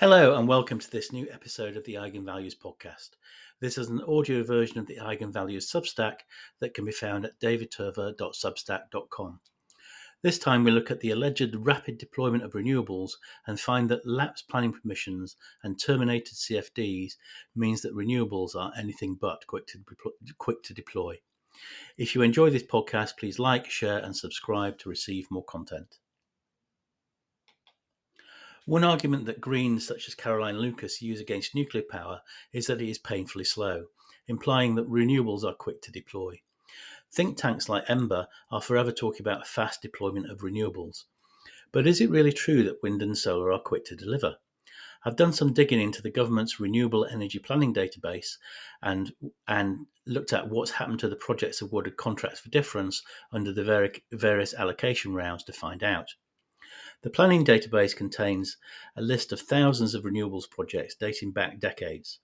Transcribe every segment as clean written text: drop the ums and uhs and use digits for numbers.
Hello and welcome to this new episode of the Eigen Values podcast. This is an audio version of the Eigen Values Substack that can be found at davidturver.substack.com. This time we look at the alleged rapid deployment of renewables and find that lapsed planning permissions and terminated CfDs means that renewables are anything but quick to deploy. If you enjoy this podcast, please like, share and subscribe to receive more content. One argument that Greens such as Caroline Lucas use against nuclear power is that it is painfully slow, implying that renewables are quick to deploy. Think tanks like Ember are forever talking about fast deployment of renewables. But is it really true that wind and solar are quick to deliver? I've done some digging into the government's renewable energy planning database and looked at what's happened to the projects awarded contracts for difference under the various allocation rounds to find out. The planning database contains a list of thousands of renewables projects dating back decades.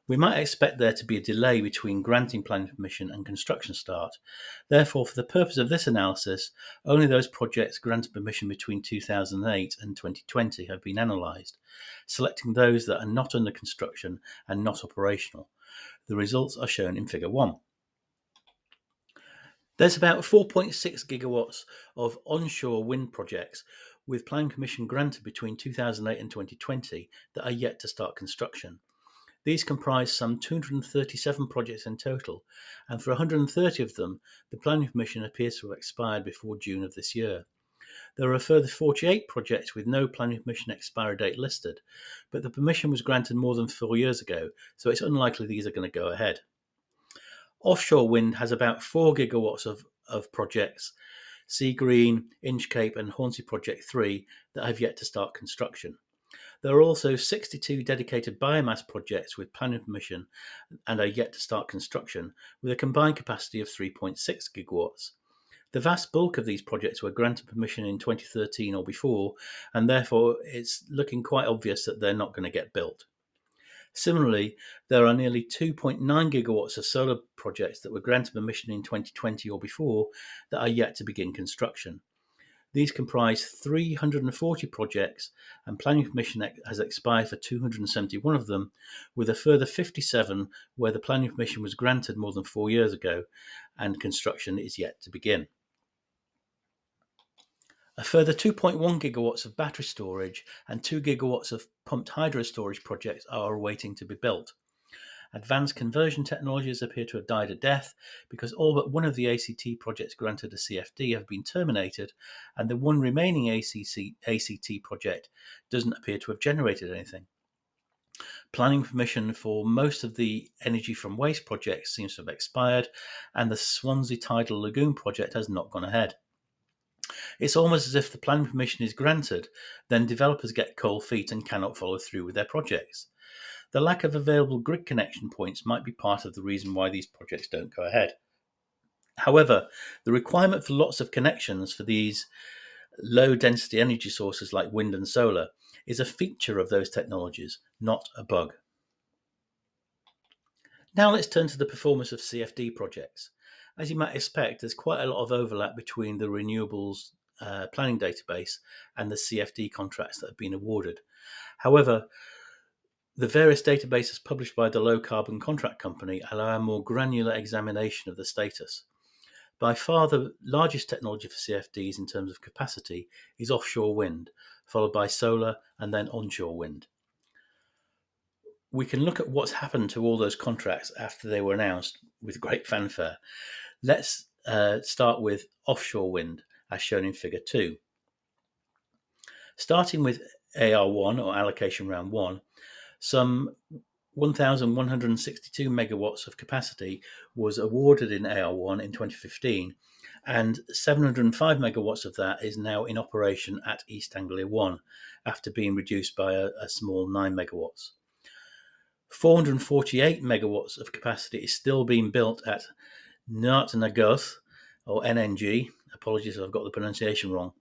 We might expect there to be a delay between granting planning permission and construction start. Therefore, for the purpose of this analysis, only those projects granted permission between 2008 and 2020 have been analysed, selecting those that are not under construction and not operational. The results are shown in Figure 1. There's about 4.6 gigawatts of onshore wind projects with planning permission granted between 2008 and 2020 that are yet to start construction. These comprise some 237 projects in total, and for 130 of them, the planning permission appears to have expired before June of this year. There are a further 48 projects with no planning permission expiry date listed, but the permission was granted more than 4 years ago, so it's unlikely these are going to go ahead. Offshore wind has about 4 gigawatts of projects, Seagreen, Inchcape and Hornsea Project 3, that have yet to start construction. There are also 62 dedicated biomass projects with planning permission and are yet to start construction, with a combined capacity of 3.6 gigawatts. The vast bulk of these projects were granted permission in 2013 or before, and therefore it's looking quite obvious that they're not going to get built. Similarly, there are nearly 2.9 gigawatts of solar projects that were granted permission in 2020 or before that are yet to begin construction. These comprise 340 projects, and planning permission has expired for 271 of them, with a further 57 where the planning permission was granted more than 4 years ago and construction is yet to begin. A further 2.1 gigawatts of battery storage and 2 gigawatts of pumped hydro storage projects are awaiting to be built. Advanced conversion technologies appear to have died a death because all but one of the ACT projects granted a CfD have been terminated, and the one remaining ACT project doesn't appear to have generated anything. Planning permission for most of the energy from waste projects seems to have expired, and the Swansea Tidal Lagoon project has not gone ahead. It's almost as if the planning permission is granted, then developers get cold feet and cannot follow through with their projects. The lack of available grid connection points might be part of the reason why these projects don't go ahead. However, the requirement for lots of connections for these low-density energy sources like wind and solar is a feature of those technologies, not a bug. Now let's turn to the performance of CfD projects. As you might expect, there's quite a lot of overlap between the renewables planning database and the CfD contracts that have been awarded. However, the various databases published by the Low Carbon Contract Company allow a more granular examination of the status. By far the largest technology for CfDs in terms of capacity is offshore wind, followed by solar and then onshore wind. We can look at what's happened to all those contracts after they were announced with great fanfare. Let's start with offshore wind, as shown in Figure 2. Starting with AR1, or Allocation Round 1, some 1,162 megawatts of capacity was awarded in AR1 in 2015, and 705 megawatts of that is now in operation at East Anglia 1, after being reduced by a small 9 megawatts. 448 megawatts of capacity is still being built at Nart na Goth, or NNG. Apologies if I've got the pronunciation wrong.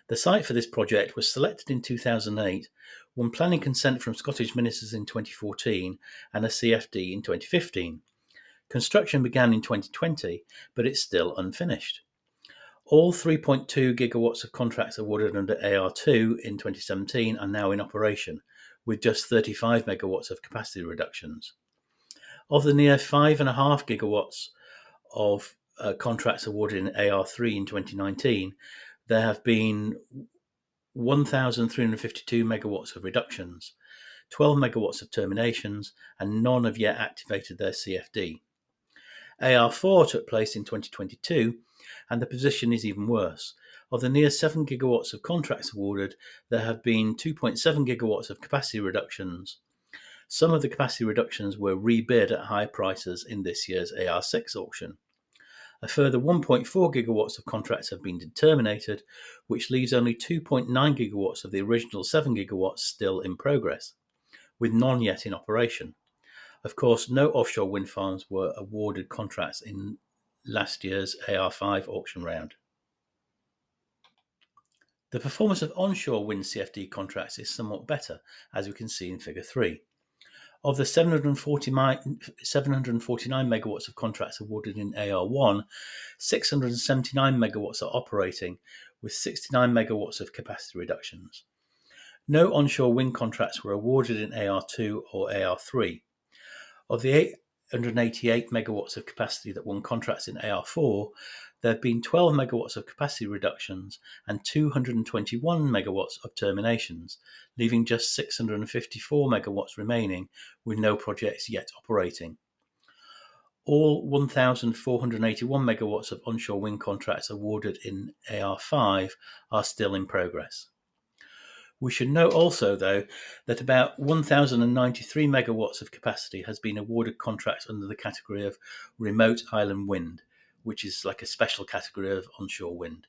The site for this project was selected in 2008, won planning consent from Scottish ministers in 2014 and a CfD in 2015. Construction began in 2020, but it's still unfinished. All 3.2 gigawatts of contracts awarded under AR2 in 2017 are now in operation, with just 35 megawatts of capacity reductions. Of the near 5.5 gigawatts of contracts awarded in AR3 in 2019, there have been 1,352 megawatts of reductions, 12 megawatts of terminations, and none have yet activated their CfD. AR4 took place in 2022, and the position is even worse. Of the near 7 gigawatts of contracts awarded, there have been 2.7 gigawatts of capacity reductions. Some of the capacity reductions were rebid at high prices in this year's AR6 auction. A further 1.4 gigawatts of contracts have been terminated, which leaves only 2.9 gigawatts of the original 7 gigawatts still in progress, with none yet in operation. Of course, no offshore wind farms were awarded contracts in last year's AR5 auction round. The performance of onshore wind CfD contracts is somewhat better, as we can see in Figure 3. Of the 749 megawatts of contracts awarded in AR1, 679 megawatts are operating, with 69 megawatts of capacity reductions. No onshore wind contracts were awarded in AR2 or AR3. Of the 888 megawatts of capacity that won contracts in AR4, there have been 12 megawatts of capacity reductions and 221 megawatts of terminations, leaving just 654 megawatts remaining with no projects yet operating. All 1,481 megawatts of onshore wind contracts awarded in AR5 are still in progress. We should note also, though, that about 1,093 megawatts of capacity has been awarded contracts under the category of remote island wind, which is like a special category of onshore wind,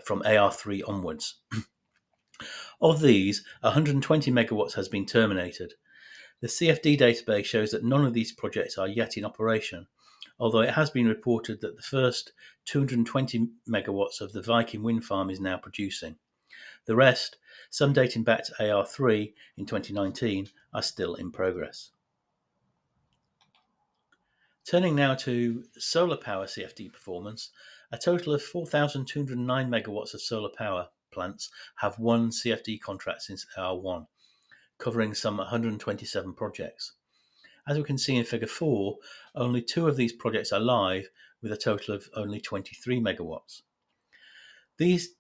from AR3 onwards. Of these, 120 megawatts has been terminated. The CfD database shows that none of these projects are yet in operation, although it has been reported that the first 220 megawatts of the Viking wind farm is now producing. The rest, some dating back to AR3 in 2019, are still in progress. Turning now to solar power CfD performance, a total of 4,209 megawatts of solar power plants have won CfD contracts since AR1, covering some 127 projects. As we can see in Figure 4, only 2 of these projects are live, with a total of only 23 megawatts. These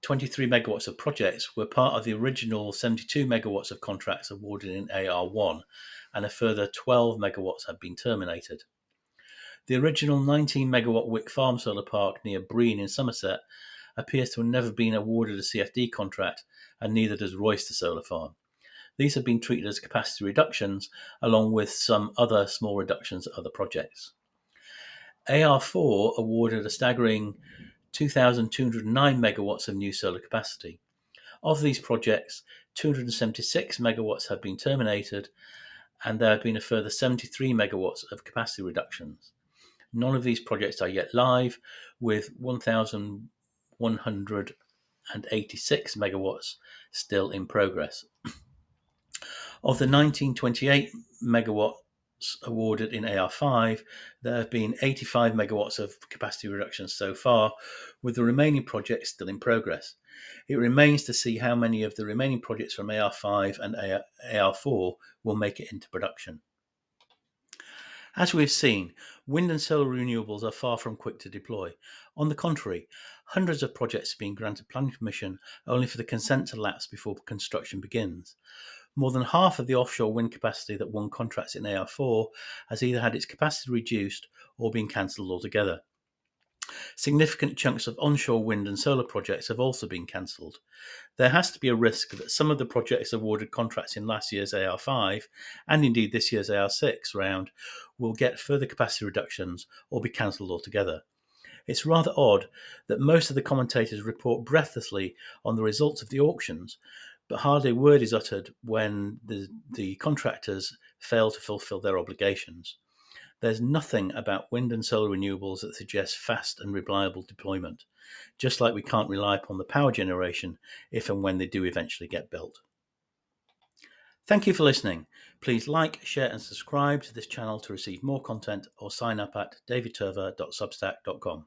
23 megawatts of projects were part of the original 72 megawatts of contracts awarded in AR1, and a further 12 megawatts have been terminated. The original 19 megawatt Wick Farm solar park near Breen in Somerset appears to have never been awarded a CfD contract, and neither does Royster Solar Farm. These have been treated as capacity reductions, along with some other small reductions at other projects. AR4 awarded a staggering 2,209 megawatts of new solar capacity. Of these projects, 276 megawatts have been terminated, and there have been a further 73 megawatts of capacity reductions. None of these projects are yet live, with 1,186 megawatts still in progress. Of the 1928 megawatts awarded in AR5, there have been 85 megawatts of capacity reductions so far, with the remaining projects still in progress. It remains to see how many of the remaining projects from AR5 and AR4 will make it into production. As we've seen, wind and solar renewables are far from quick to deploy. On the contrary, hundreds of projects are being granted planning permission only for the consent to lapse before construction begins. More than half of the offshore wind capacity that won contracts in AR4 has either had its capacity reduced or been cancelled altogether. Significant chunks of onshore wind and solar projects have also been cancelled. There has to be a risk that some of the projects awarded contracts in last year's AR5, and indeed this year's AR6 round, will get further capacity reductions or be cancelled altogether. It's rather odd that most of the commentators report breathlessly on the results of the auctions, but hardly a word is uttered when the contractors fail to fulfil their obligations. There's nothing about wind and solar renewables that suggests fast and reliable deployment, just like we can't rely upon the power generation if and when they do eventually get built. Thank you for listening. Please like, share and subscribe to this channel to receive more content, or sign up at davidturver.substack.com.